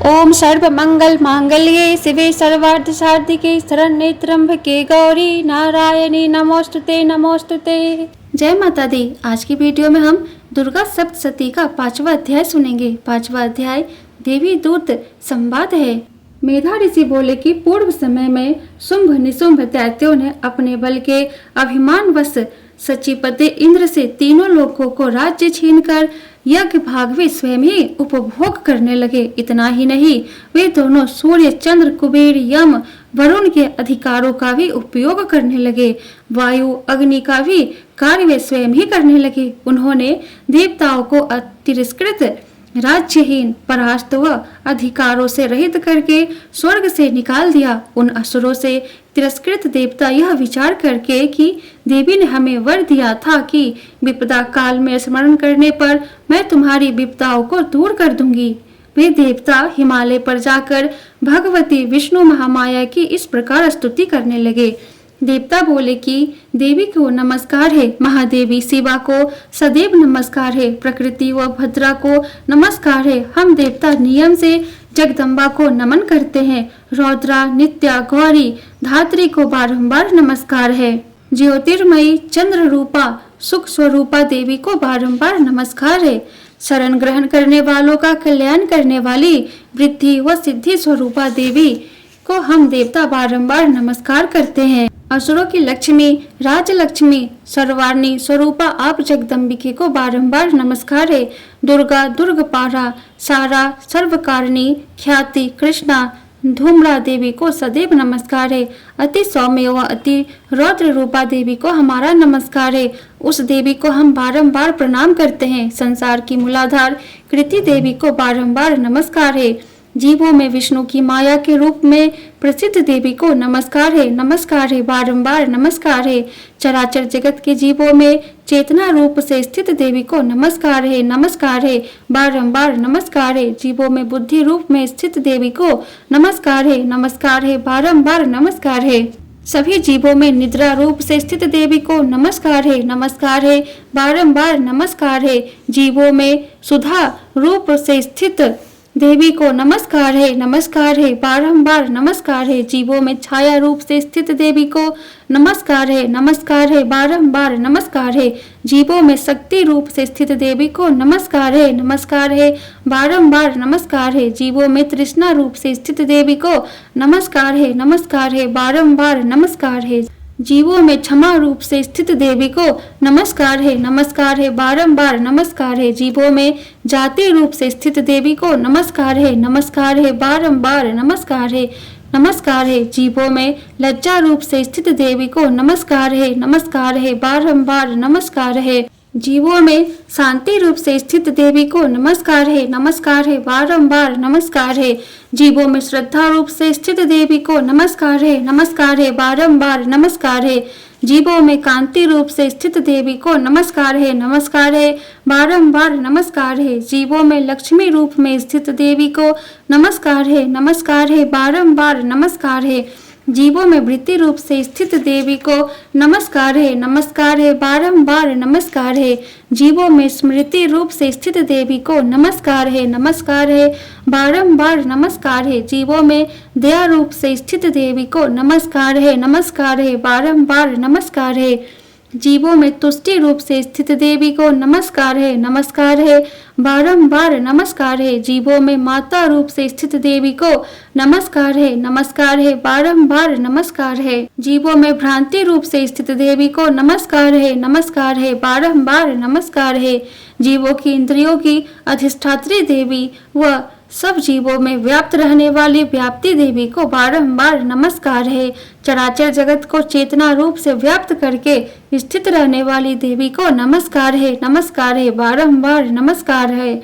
ओम सर्व मंगल मांगल्ये शिवे सर्वार्थ साधिके शरण्ये त्र्यंबके गौरी नारायणी नमोस्तुते नमोस्तुते। जय माता दी। आज की वीडियो में हम दुर्गा सप्तशती का 5वां अध्याय सुनेंगे। 5वां अध्याय देवी दूत संवाद है। मेधा ऋषि बोले कि पूर्व समय में शुंभ निशुंभ दैत्यों ने अपने बल के अभिमानवश सचिपति इंद्र से तीनों लोकों को राज्य छीनकर यज्ञ भाग वे स्वयं ही उपभोग करने लगे। इतना ही नहीं, वे दोनों सूर्य चंद्र कुबेर यम वरुण के अधिकारों का भी उपयोग करने लगे। वायु अग्नि का भी कार्य वे स्वयं ही करने लगे। उन्होंने देवताओं को तिरस्कृत राज्यहीन परास्त व अधिकारों से रहित करके स्वर्ग से निकाल दिया। उन असुरों से तिरस्कृत देवता यह विचार करके कि देवी ने हमें वर दिया था कि विपदा काल में स्मरण करने पर मैं तुम्हारी विपदाओं को दूर कर दूंगी। वे देवता हिमालय पर जाकर भगवती विष्णु महामाया की इस प्रकार स्तुति करने लगे। देवता बोले कि देवी को नमस्कार है, महादेवी शिवा को सदैव नमस्कार है, प्रकृति व भद्रा को नमस्कार है। हम देवता नियम से जगदम्बा को नमन करते हैं। रौद्रा नित्या गौरी धात्री को बारंबार नमस्कार है। ज्योतिर्मयी चंद्र रूपा सुख स्वरूपा देवी को बारंबार नमस्कार है। शरण ग्रहण करने वालों का कल्याण करने वाली वृद्धि व सिद्धि स्वरूपा देवी को हम देवता बारंबार नमस्कार करते हैं। असुरों की लक्ष्मी राजलक्ष्मी सर्वाणी स्वरूपा आप जगदम्बिके को बारंबार नमस्कार है। दुर्गा दुर्गपारा सारा सर्वकारिणी ख्याति कृष्णा धूम्रा देवी को सदैव नमस्कार है। अति सौम्य व अति रौद्र रूपा देवी को हमारा नमस्कार है। उस देवी को हम बारंबार प्रणाम करते हैं। संसार की मूलाधार कृति देवी को बारंबार नमस्कार है। जीवों में विष्णु की माया के रूप में प्रसिद्ध देवी को नमस्कार है, बारंबार नमस्कार है। चराचर जगत के जीवों में चेतना रूप से स्थित देवी को नमस्कार है, बारंबार नमस्कार है। जीवों में बुद्धि रूप में स्थित देवी को नमस्कार है, बारंबार नमस्कार है। सभी जीवों में निद्रा रूप से स्थित देवी को नमस्कार है, बारंबार नमस्कार है। जीवों में सुधा रूप से स्थित देवी को नमस्कार है, बारंबार नमस्कार है। जीवों में छाया रूप से स्थित देवी को नमस्कार है, बारंबार नमस्कार है। जीवों में शक्ति रूप से स्थित देवी को नमस्कार है, बारंबार नमस्कार है। जीवों में तृष्णा रूप से स्थित देवी को नमस्कार है, बारंबार नमस्कार है। जीवों में क्षमा रूप से स्थित देवी को नमस्कार है, बारंबार नमस्कार है। जीवों में जाति रूप से स्थित देवी को नमस्कार है, बारंबार नमस्कार है। जीवों में लज्जा रूप से स्थित देवी को नमस्कार है, बारंबार नमस्कार है। जीवों में शांति रूप से स्थित देवी को नमस्कार है, बारंबार नमस्कार है। जीवों में श्रद्धा रूप से स्थित देवी को नमस्कार है, बारंबार नमस्कार है। जीवों में कांति रूप से स्थित देवी को नमस्कार है, बारंबार नमस्कार है। जीवों में लक्ष्मी रूप में स्थित देवी को नमस्कार है, बारंबार नमस्कार है। जीवों में वृत्ति रूप से स्थित देवी को नमस्कार है, बारंबार नमस्कार है। जीवों में स्मृति रूप से स्थित देवी को नमस्कार है, बारंबार नमस्कार है। जीवों में दया रूप से स्थित देवी को नमस्कार है, बारंबार नमस्कार है। जीवों में तुष्टि रूप से स्थित देवी को नमस्कार है, बारंबार नमस्कार है। जीवों में माता रूप से स्थित देवी को नमस्कार है, बारंबार नमस्कार है। जीवों में भ्रांति रूप से स्थित देवी को नमस्कार है, बारंबार नमस्कार है। जीवों की इंद्रियों की अधिष्ठात्री देवी व सब जीवों में व्याप्त रहने वाली व्याप्ति देवी को बारंबार नमस्कार है। चराचर जगत को चेतना रूप से व्याप्त करके स्थित रहने वाली देवी को नमस्कार है, बारंबार नमस्कार है।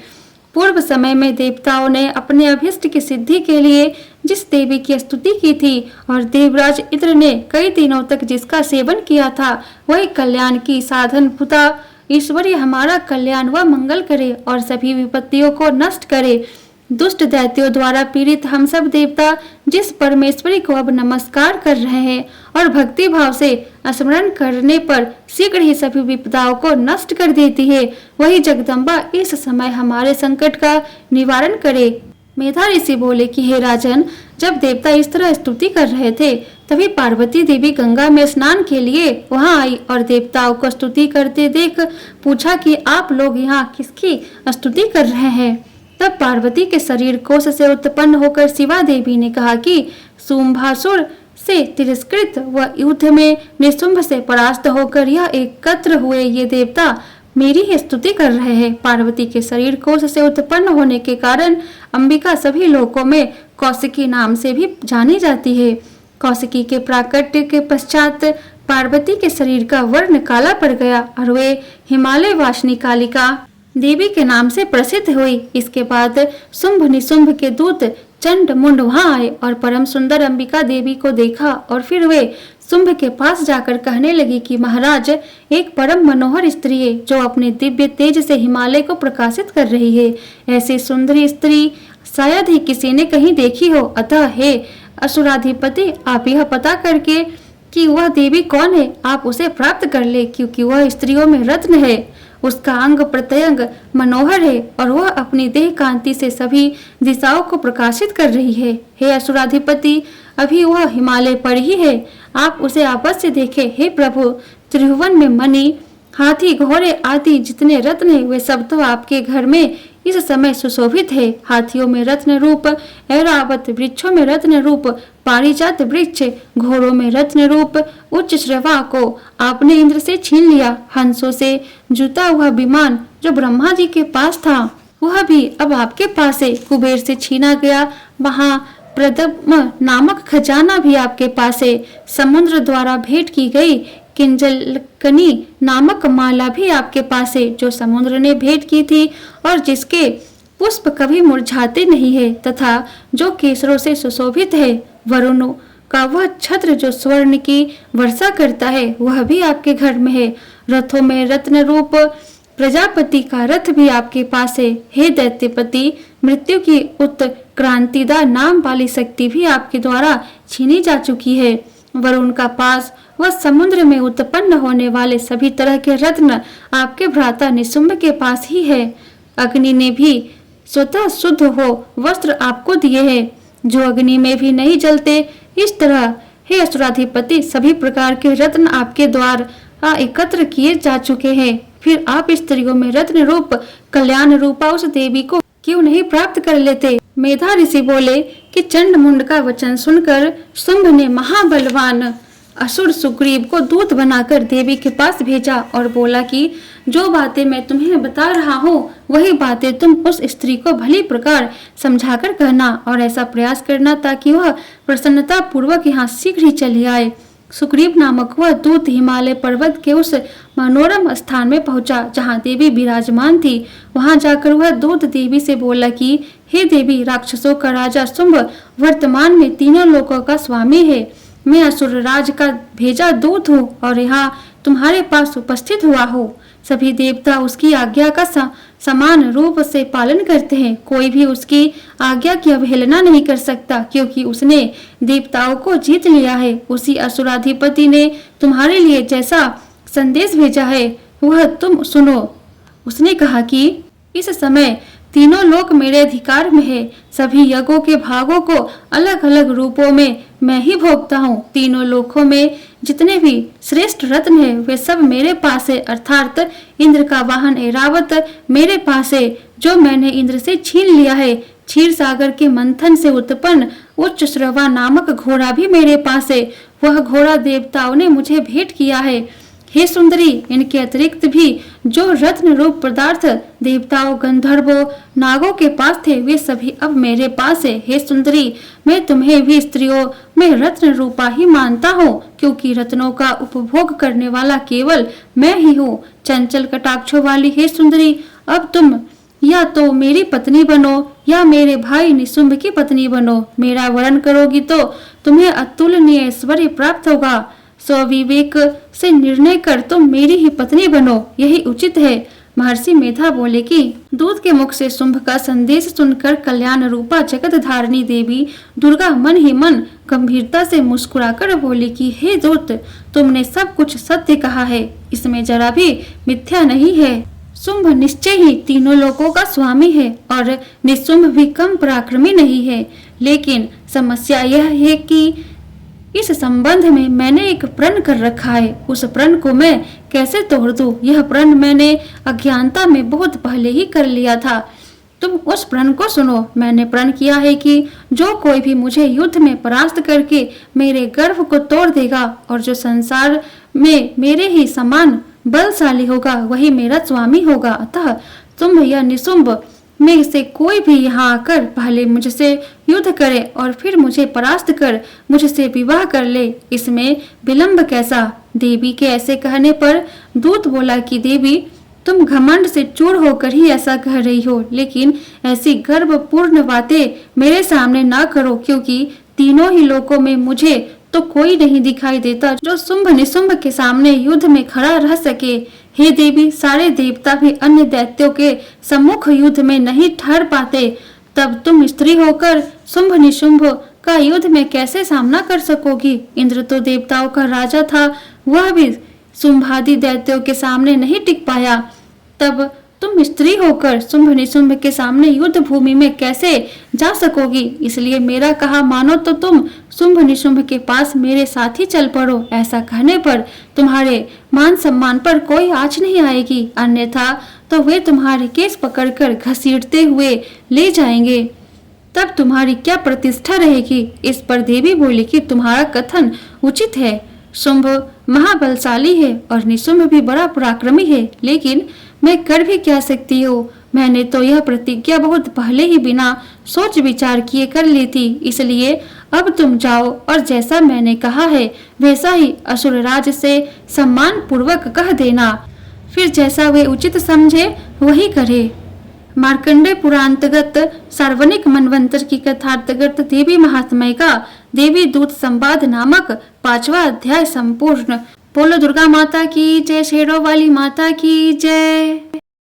पूर्व समय में देवताओं ने अपने अभिष्ट की सिद्धि के लिए जिस देवी की स्तुति की थी और देवराज इंद्र ने कई दिनों तक जिसका सेवन किया था, वही कल्याण की साधन भूता ईश्वरी हमारा कल्याण व मंगल करे और सभी विपत्तियों को नष्ट करे। दुष्ट दैत्यों द्वारा पीड़ित हम सब देवता जिस परमेश्वरी को अब नमस्कार कर रहे हैं और भक्ति भाव से स्मरण करने पर शीघ्र ही सभी विपदाओं को नष्ट कर देती है, वही जगदम्बा इस समय हमारे संकट का निवारण करे। मेधा ऋषि बोले कि हे राजन, जब देवता इस तरह स्तुति कर रहे थे तभी पार्वती देवी गंगा में स्नान के लिए वहां आई और देवताओं को स्तुति करते देख पूछा कि आप लोग यहाँ किसकी स्तुति कर रहे हैं। तब पार्वती के शरीर कोश से उत्पन्न होकर शिवा देवी ने कहा कि शुंभासुर से तिरस्कृत व युद्ध में निशुंभ से परास्त होकर यह एकत्र हुए ये देवता मेरी ही स्तुति कर रहे हैं। पार्वती के शरीर कोश से उत्पन्न होने के कारण अंबिका सभी लोकों में कौशिकी नाम से भी जानी जाती है। कौशिकी के प्राकट्य के पश्चात पार्वती के शरीर का वर्ण काला पड़ गया और वे हिमालय वासिनी कालिका देवी के नाम से प्रसिद्ध हुई। इसके बाद शुंभ निशुंभ के दूत चंड मुंड वहां आए और परम सुंदर अंबिका देवी को देखा और फिर वे शुंभ के पास जाकर कहने लगी कि महाराज, एक परम मनोहर स्त्री है जो अपने दिव्य तेज से हिमालय को प्रकाशित कर रही है। ऐसी सुंदरी स्त्री शायद ही किसी ने कहीं देखी हो। अतः हे असुराधिपति, आप यह पता करके कि वह देवी कौन है आप उसे प्राप्त कर ले, क्योंकि वह स्त्रियों में रत्न है। उसका अंग प्रत्यंग मनोहर है और वह अपनी देह कांति से सभी दिशाओं को प्रकाशित कर रही है। हे असुराधिपति, अभी वह हिमालय पर ही है, आप उसे आपस से देखें। हे प्रभु, त्रिभुवन में मणि, हाथी, घोड़े आदि जितने रत्न हैं वे सब तो आपके घर में इस समय सुशोभित है। हाथियों में रत्न रूप ऐरावत, वृक्षों में रत्न रूप पारिजात वृक्ष, घोड़ों में रत्न रूप उच्च श्रवा को आपने इंद्र से छीन लिया। हंसों से जुता हुआ विमान जो ब्रह्मा जी के पास था वह भी अब आपके पास है। कुबेर से छीना गया महाप्रदम नामक खजाना भी आपके पास है। समुद्र द्वारा भेंट की गई किंजलकनी नामक माला भी आपके पास है जो समुद्र ने भेंट की थी और जिसके पुष्प कभी मुरझाते नहीं है तथा जो केसरों से सुशोभित है। वरुण का वह छत्र जो स्वर्ण की वर्षा करता है वह भी आपके घर में है। रथों में रत्न रूप प्रजापति का रथ भी आपके पास है। हे दैत्यपति, मृत्यु की उत्क्रांतिदा नाम वाली शक्ति भी आपके द्वारा छीनी जा चुकी है। वरुण का पास वह समुद्र में उत्पन्न होने वाले सभी तरह के रत्न आपके भ्राता निशुंभ के पास ही है। अग्नि ने भी स्वतः शुद्ध हो वस्त्र आपको दिए हैं जो अग्नि में भी नहीं जलते। इस तरह हे असुराधिपति, सभी प्रकार के रत्न आपके द्वारा एकत्र किए जा चुके हैं। फिर आप स्त्रियों में रत्न रूप कल्याण रूपा उस देवी को क्यों नहीं प्राप्त कर लेते। मेधा ऋषि बोले कि चंड मुंड का वचन सुनकर शुंभ ने महाबलवान असुर सुग्रीव को दूत बनाकर देवी के पास भेजा और बोला कि जो बातें मैं तुम्हें बता रहा हूँ वही बातें तुम उस स्त्री को भली प्रकार समझाकर कहना और ऐसा प्रयास करना ताकि वह प्रसन्नता पूर्वक यहाँ शीघ्र ही चली आए। सुग्रीव नामक वह दूत हिमालय पर्वत के उस मनोरम स्थान में पहुंचा जहाँ देवी विराजमान थी। वहां जाकर वह दूत देवी से बोला कि हे देवी, राक्षसों का राजा शुंभ वर्तमान में तीनों लोकों का स्वामी है। मैं असुर राज का भेजा दूत हूँ और यहाँ तुम्हारे पास उपस्थित हुआ हूँ। सभी देवता उसकी आज्ञा का समान रूप से पालन करते हैं। कोई भी उसकी आज्ञा की अवहेलना नहीं कर सकता क्योंकि उसने देवताओं को जीत लिया है। उसी असुराधिपति ने तुम्हारे लिए जैसा संदेश भेजा है वह तुम सुनो। उसने कहा कि इस समय तीनों लोक मेरे अधिकार में है। सभी यज्ञों के भागों को अलग अलग रूपों में मैं ही भोगता हूँ। तीनों लोकों में जितने भी श्रेष्ठ रत्न है वे सब मेरे पास है, अर्थात इंद्र का वाहन ऐरावत मेरे पास है जो मैंने इंद्र से छीन लिया है। क्षीर सागर के मंथन से उत्पन्न उच्च श्रवा नामक घोड़ा भी मेरे पास है। वह घोड़ा देवताओं ने मुझे भेंट किया है। हे सुंदरी, इनके अतिरिक्त भी जो रत्न रूप पदार्थ देवताओं, गंधर्वों, नागों के पास थे वे सभी अब मेरे पास है। हे सुंदरी, मैं तुम्हें भी स्त्रियों में रत्न रूपा ही मानता हूँ क्योंकि रत्नों का उपभोग करने वाला केवल मैं ही हूँ। चंचल कटाक्षों वाली हे सुंदरी, अब तुम या तो मेरी पत्नी बनो या मेरे भाई निशुंभ की पत्नी बनो। मेरा वरण करोगी तो तुम्हें अतुलनीय ऐश्वर्य प्राप्त होगा। स्वविवेक से निर्णय कर तुम मेरी ही पत्नी बनो, यही उचित है। महर्षि मेधा बोले कि दूत के मुख से शुंभ का संदेश सुनकर कल्याण रूपा जगत धारिणी देवी दुर्गा मन ही मन गंभीरता से मुस्कुराकर बोली कि हे दूत, तुमने सब कुछ सत्य कहा है, इसमें जरा भी मिथ्या नहीं है। शुंभ निश्चय ही तीनों लोकों का स्वामी है और निशुंभ भी कम पराक्रमी नहीं है। लेकिन समस्या यह है कि इस संबंध में मैंने एक प्रण कर रखा है। उस प्रण को मैं कैसे तोड़ दूं? यह प्रण मैंने अज्ञानता में बहुत पहले ही कर लिया था। तुम उस प्रण को सुनो। मैंने प्रण किया है कि जो कोई भी मुझे युद्ध में परास्त करके मेरे गर्व को तोड़ देगा और जो संसार में मेरे ही समान बलशाली होगा वही मेरा स्वामी होगा। अतः तुम या निशुंभ में से कोई भी यहाँ आकर पहले मुझसे युद्ध करे और फिर मुझे परास्त कर मुझसे विवाह कर ले। इसमें विलंब कैसा? देवी के ऐसे कहने पर दूत बोला कि देवी, तुम घमंड से चूर होकर ही ऐसा कह रही हो, लेकिन ऐसी गर्वपूर्ण बातें मेरे सामने ना करो, क्योंकि तीनों ही लोकों में मुझे तो कोई नहीं दिखाई देता जो शुंभ निशुंभ के सामने युद्ध में खड़ा रह सके। हे देवी, सारे देवता भी अन्य दैत्यों के सम्मुख युद्ध में नहीं ठहर पाते, तब तुम स्त्री होकर शुंभ निशुंभ का युद्ध में कैसे सामना कर सकोगी? इंद्र तो देवताओं का राजा था, वह भी शुंभादि दैत्यों के सामने नहीं टिक पाया, तब तुम स्त्री होकर शुंभ निशुंभ के सामने युद्ध भूमि में कैसे जा सकोगी? इसलिए मेरा कहा मानो तो तुम शुंभ निशुंभ के पास मेरे साथ ही चल पड़ो। ऐसा कहने पर तुम्हारे मान सम्मान पर कोई आँच नहीं आएगी, अन्यथा तो वे तुम्हारे केस पकड़कर घसीटते हुए ले जाएंगे, तब तुम्हारी क्या प्रतिष्ठा रहेगी? इस पर देवी बोली कि तुम्हारा कथन उचित है। शुंभ महाबलशाली है और निशुंभ भी बड़ा पराक्रमी है, लेकिन मैं कर भी क्या सकती हूँ? मैंने तो यह प्रतिज्ञा बहुत पहले ही बिना सोच विचार किए कर ली थी। इसलिए अब तुम जाओ और जैसा मैंने कहा है वैसा ही असुरराज से सम्मान पूर्वक कह देना, फिर जैसा वे उचित समझे वही करे। मार्कंडेय पुरांतगत सार्वनिक मनवंतर की कथार्थगत देवी महात्म्य का देवी दूत संवाद नामक 5वां अध्याय संपूर्ण। बोलो दुर्गा माता की जय, शेरों वाली माता की जय।